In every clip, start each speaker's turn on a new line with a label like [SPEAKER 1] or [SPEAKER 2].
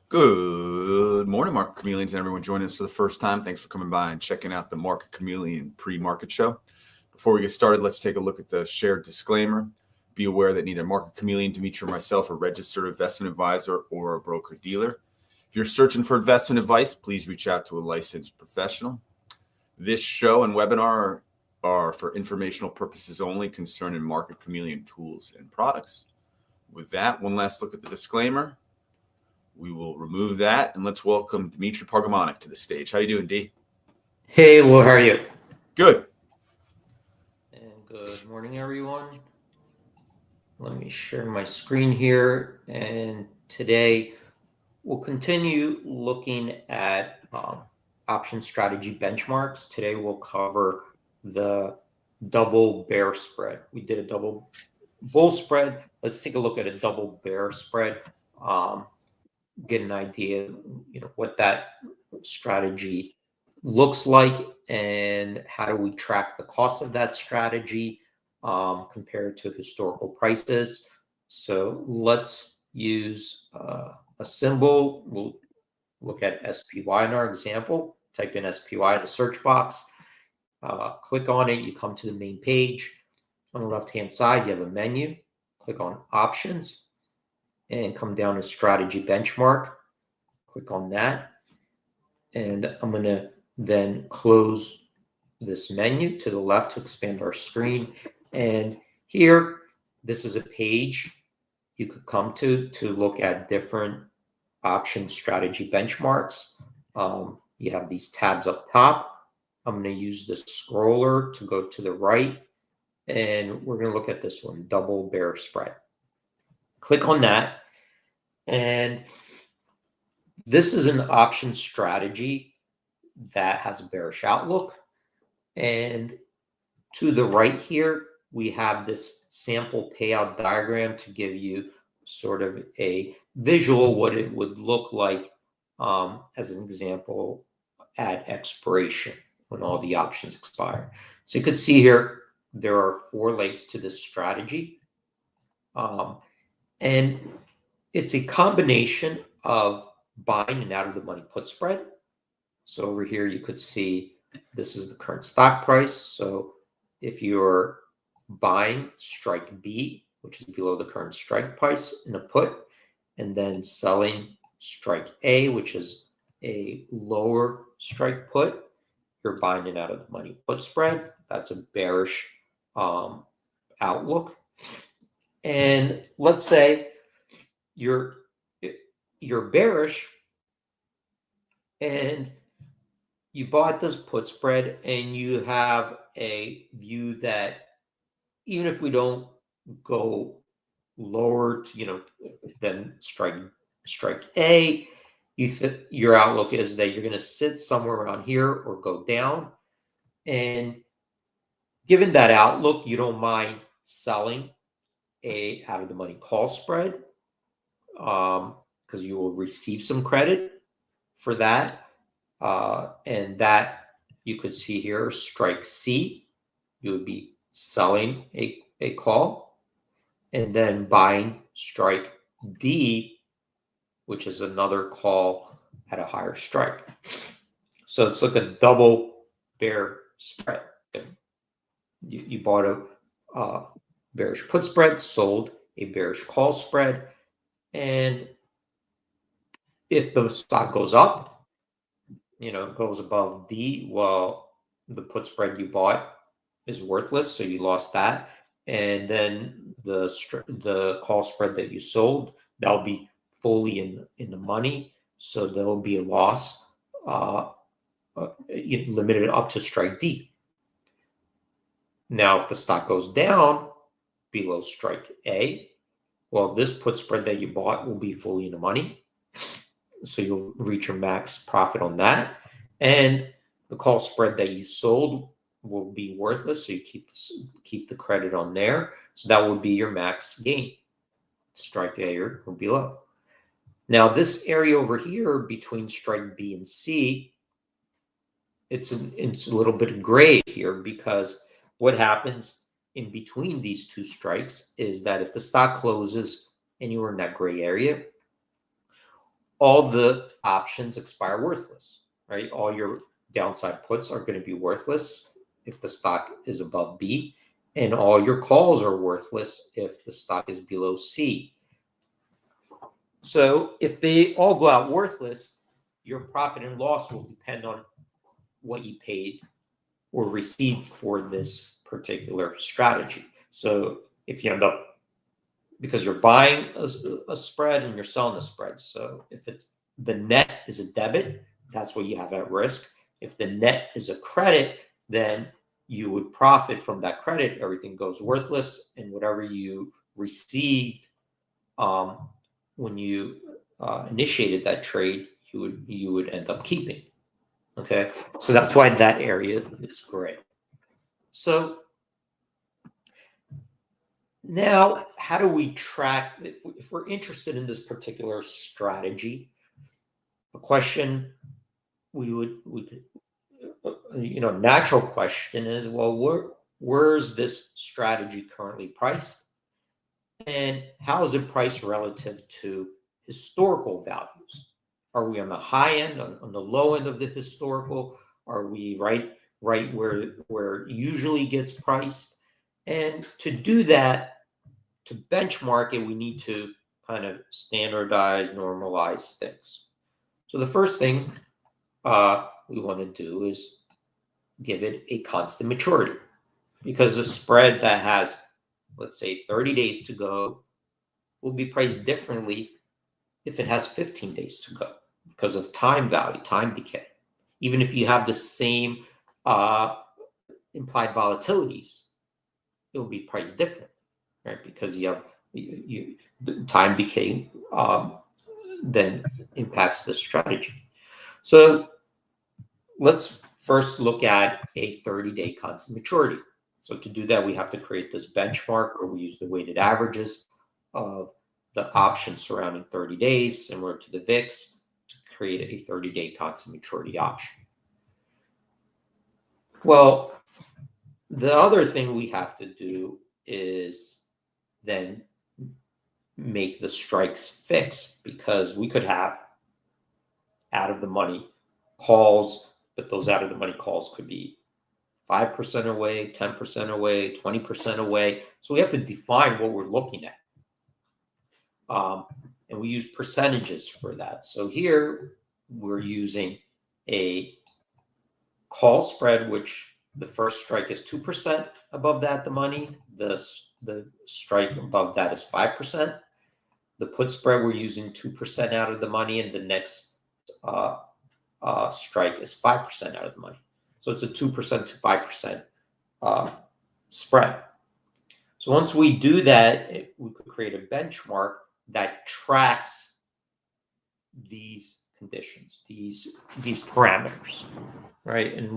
[SPEAKER 1] Good morning, Market Chameleons, and everyone joining us for the first time. Thanks for coming by and checking out the Market Chameleon pre-market show. Before we get started, let's take a look at the shared disclaimer. Be aware that neither Market Chameleon, Dimitri, or myself are a registered investment advisor or a broker-dealer. If you're searching for investment advice, please reach out to a licensed professional. This show and webinar are for informational purposes only concerning Market Chameleon tools and products. With that, one last look at the disclaimer. We will remove that, and let's welcome Dimitri Pargamonik to the stage. How you doing, D?
[SPEAKER 2] Hey, well, how are you?
[SPEAKER 1] Good.
[SPEAKER 2] And good morning, everyone. Let me share my screen here. And today we'll continue looking at option strategy benchmarks. Today we'll cover the double bear spread. We did a double bull spread. Let's take a look at a double bear spread. Get an idea, what that strategy looks like and how do we track the cost of that strategy compared to historical prices. So let's use a symbol. We'll look at SPY in our example. Type in SPY in the search box. Click on it. You come to the main page. On the left-hand side, you have a menu. Click on Options and come down to Strategy Benchmark. Click on that. And I'm going to then close this menu to the left to expand our screen. And here, this is a page you could come to look at different option strategy benchmarks. You have these tabs up top. I'm going to use the scroller to go to the right. And we're going to look at this one, double bear spread. Click on that. And this is an option strategy that has a bearish outlook. And to the right here, we have this sample payout diagram to give you sort of a visual what it would look like as an example at expiration when all the options expire. So you could see here, there are 4 legs to this strategy. And it's a combination of buying and out of the money put spread. So over here, you could see this is the current stock price. So if you're buying strike B, which is below the current strike price in a put, and then selling strike A, which is a lower strike put, you're buying it out of the money put spread. That's a bearish outlook. And let's say you're bearish and you bought this put spread and you have a view that even if we don't go lower to, than strike A, your outlook is that you're going to sit somewhere around here or go down. And given that outlook, you don't mind selling a out of the money call spread because you will receive some credit for that. And that you could see here, strike C, you would be selling a call and then buying strike D, which is another call at a higher strike. So it's like a double bear spread. You bought a bearish put spread, sold a bearish call spread. And if the stock goes up, goes above D, well, the put spread you bought is worthless, so you lost that. And then the call spread that you sold, that'll be fully in the money, so there will be a loss limited up to strike D. Now, if the stock goes down below strike A, well, this put spread that you bought will be fully in the money. So you'll reach your max profit on that. And the call spread that you sold will be worthless. So you keep the credit on there. So that will be your max gain, strike A or below. Now, this area over here between strike B and C, it's a little bit gray here because what happens in between these two strikes is that if the stock closes anywhere in that gray area, all the options expire worthless, right? All your downside puts are going to be worthless if the stock is above B, and all your calls are worthless if the stock is below C. So if they all go out worthless, your profit and loss will depend on what you paid or received for this particular strategy. So if you end up, because you're buying a spread and you're selling a spread, so if it's the net is a debit, that's what you have at risk. If the net is a credit, then you would profit from that credit. Everything goes worthless, and whatever you received when you initiated that trade, you would end up keeping. Okay, so that's why that area is gray. So now, how do we track if we're interested in this particular strategy? A question we could, natural question is, well, where's this strategy currently priced, and how is it priced relative to historical values? Are we on the high end, on the low end of the historical? Are we right where it usually gets priced? And to do that, to benchmark it, we need to kind of standardize, normalize things. So the first thing we want to do is give it a constant maturity, because a spread that has, let's say, 30 days to go will be priced differently if it has 15 days to go because of time value, time decay. Even if you have the same implied volatilities, it will be priced different, right? Because you have time decay then impacts the strategy. So let's first look at a 30-day constant maturity. So to do that, we have to create this benchmark where we use the weighted averages of the options surrounding 30 days, similar to the VIX, to create a 30-day constant maturity option. Well, the other thing we have to do is then make the strikes fixed, because we could have out of the money calls, but those out of the money calls could be 5% away, 10% away, 20% away. So we have to define what we're looking at. And we use percentages for that. So here we're using a call spread, which the first strike is 2% above that, the money. The strike above that is 5%. The put spread, we're using 2% out of the money, and the next strike is 5% out of the money. So it's a 2% to 5% spread. So once we do that, we could create a benchmark that tracks these conditions, these parameters, right? And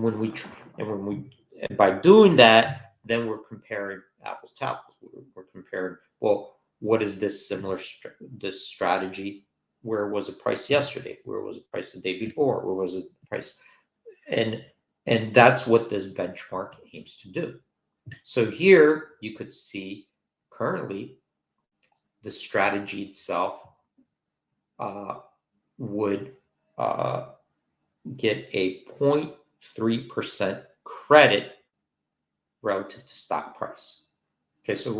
[SPEAKER 2] by doing that, then we're comparing apples to apples. We're comparing, well, what is this this strategy? Where was it priced yesterday? Where was it priced the day before? Where was it priced? And that's what this benchmark aims to do. So here you could see currently the strategy itself would get a 0.3% credit relative to stock price. Okay, so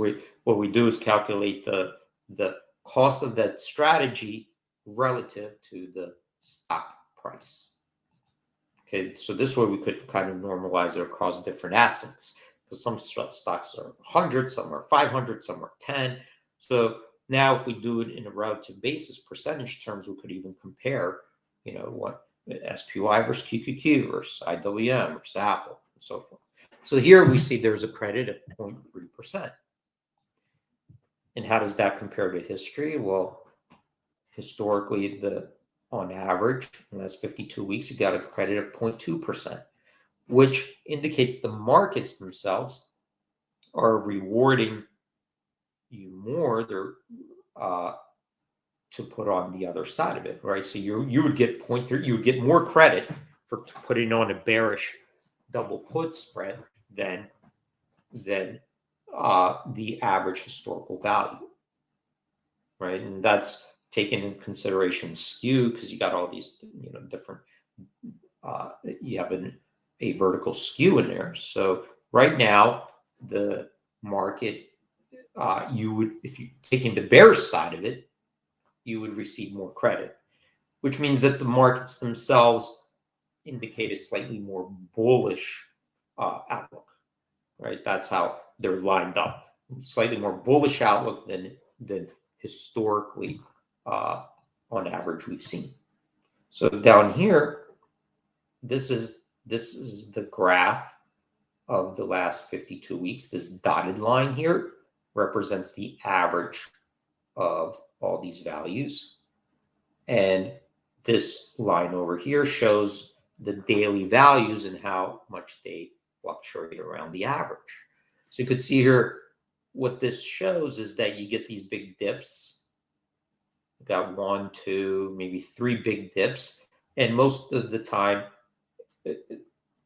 [SPEAKER 2] what we do is calculate the cost of that strategy relative to the stock price. Okay, so this way we could kind of normalize it across different assets, because some stocks are 100, some are 500, some are 10. So now if we do it in a relative basis, percentage terms, we could even compare, what SPY versus QQQ versus IWM versus Apple and so forth. So here we see there's a credit of 0.3%. And how does that compare to history? Well, historically, on average, in the last 52 weeks, you got a credit of 0.2%, which indicates the markets themselves are rewarding you more to put on the other side of it, right? So you would get 0.3, you would get more credit for putting on a bearish double put spread than the average historical value, right? And that's taking into consideration skew, because you got all these, different, you have a vertical skew in there. So right now, the market, you would, if you taking the bearish side of it, you would receive more credit, which means that the markets themselves indicate a slightly more bullish outlook, right? That's how they're lined up. Slightly more bullish outlook than historically, on average, we've seen. So down here, this is the graph of the last 52 weeks. This dotted line here represents the average of all these values. And this line over here shows the daily values and how much they fluctuate around the average. So you could see here, what this shows is that you get these big dips. You've got 1, 2, maybe 3 big dips. And most of the time,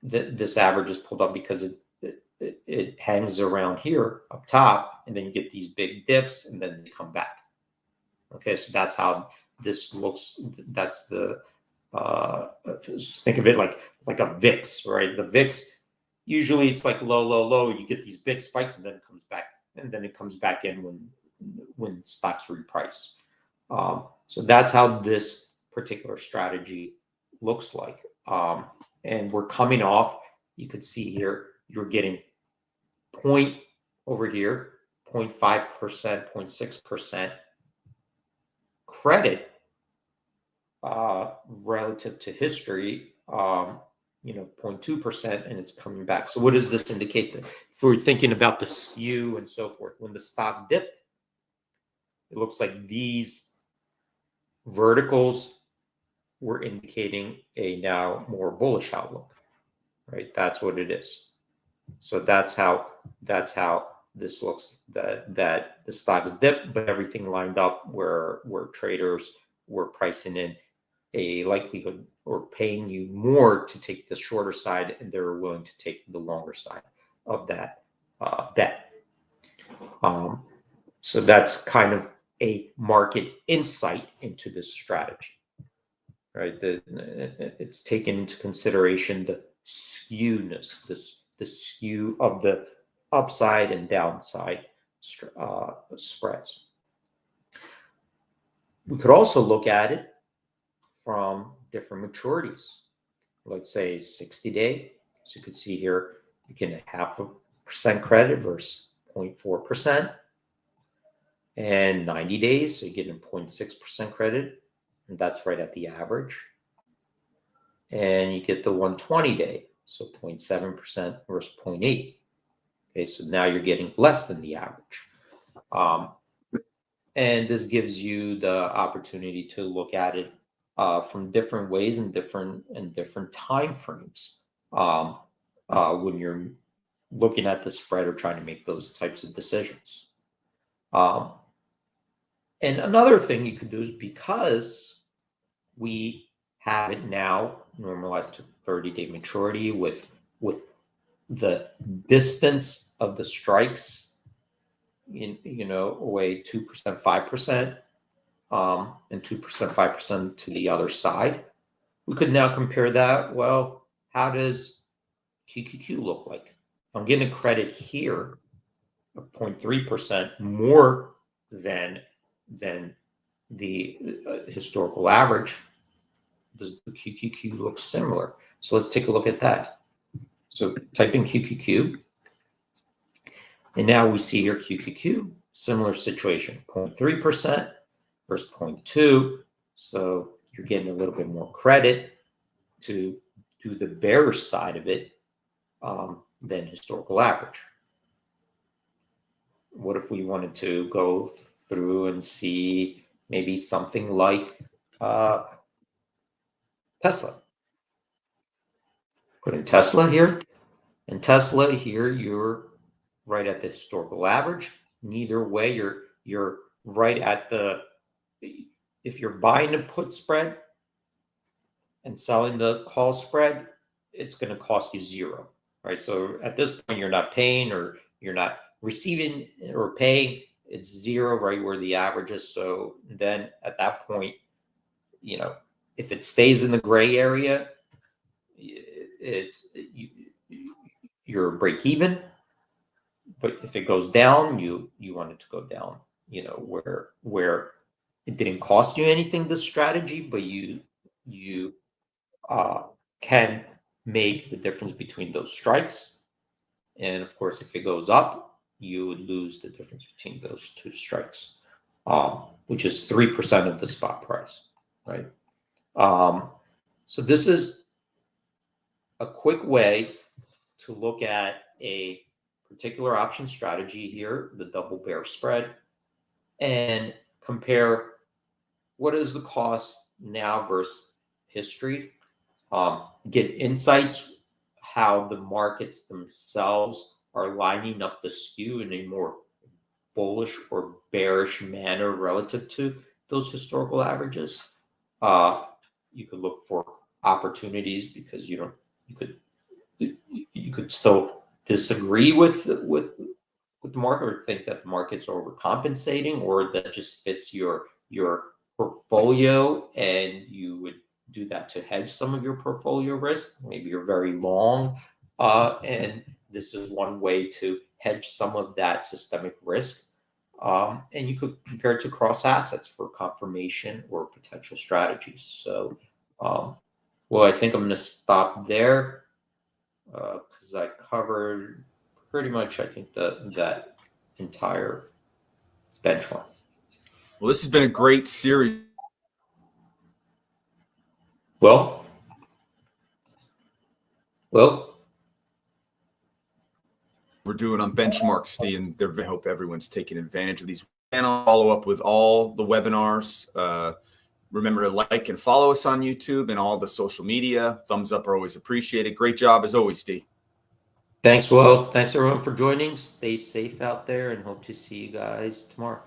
[SPEAKER 2] this average is pulled up because it hangs around here up top, and then you get these big dips, and then they come back. Okay, so that's how this looks. That's the think of it like a VIX, right? The VIX, usually it's like low, low, low. You get these big spikes, and then it comes back, and then it comes back in when stocks reprice. So that's how this particular strategy looks like. And we're coming off. You could see here, you're getting point over here, 0.5%, 0.6% credit relative to history, 0.2%, and it's coming back. So what does this indicate? If we're thinking about the skew and so forth, when the stock dipped, it looks like these verticals were indicating a now more bullish outlook, right? That's what it is. So that's how this looks, that the stocks dip, but everything lined up where traders were pricing in a likelihood or paying you more to take the shorter side, and they're willing to take the longer side of that bet. So that's kind of a market insight into this strategy, right? It's taken into consideration the skewness, the skew of the upside and downside spreads. We could also look at it from different maturities. Let's say 60-day. So you could see here, you get a 0.5% credit versus 0.4%. And 90 days, so you get a 0.6% credit. And that's right at the average. And you get the 120-day, so 0.7% versus 0.8%. Okay, so now you're getting less than the average. And this gives you the opportunity to look at it from different ways and different time frames when you're looking at the spread or trying to make those types of decisions. And another thing you could do is, because we have it now normalized to 30-day maturity with the distance of the strikes, away 2%, 5%, and 2%, 5% to the other side. We could now compare that. Well, how does QQQ look like? I'm getting a credit here of 0.3% more than the historical average. Does the QQQ look similar? So let's take a look at that. So type in QQQ. And now we see here QQQ, similar situation, 0.3% versus 0.2%. So you're getting a little bit more credit to do the bearish side of it than historical average. What if we wanted to go through and see maybe something like Tesla? Put in Tesla here. And Tesla here, you're right at the historical average. Neither way, you're right at the, if you're buying a put spread and selling the call spread, it's going to cost you zero, right? So at this point, you're not paying, or you're not receiving or paying. it's 0 right where the average is. So then at that point, if it stays in the gray area, you're break even. But if it goes down, you want it to go down, where it didn't cost you anything, this strategy, but you can make the difference between those strikes. And of course, if it goes up, you would lose the difference between those two strikes, which is 3% of the spot price, right? So this is a quick way to look at a particular option strategy here, the double bear spread, and compare what is the cost now versus history. Get insights how the markets themselves are lining up the skew in a more bullish or bearish manner relative to those historical averages. You could look for opportunities because you could still disagree with the market, or think that the market's overcompensating, or that just fits your portfolio, and you would do that to hedge some of your portfolio risk. Maybe you're very long, and this is one way to hedge some of that systemic risk. And you could compare it to cross assets for confirmation or potential strategies. So, well, I think I'm going to stop there because I covered pretty much, I think, that entire benchmark.
[SPEAKER 1] Well, this has been a great series.
[SPEAKER 2] Well,
[SPEAKER 1] we're doing on benchmarks, and I hope everyone's taking advantage of these. And I'll follow up with all the webinars. Remember to like and follow us on YouTube and all the social media. Thumbs up are always appreciated. Great job as always, Steve.
[SPEAKER 2] Thanks, Will. Thanks, everyone, for joining. Stay safe out there, and hope to see you guys tomorrow.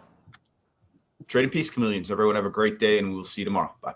[SPEAKER 1] Trading Peace Chameleons. Everyone have a great day, and we'll see you tomorrow. Bye.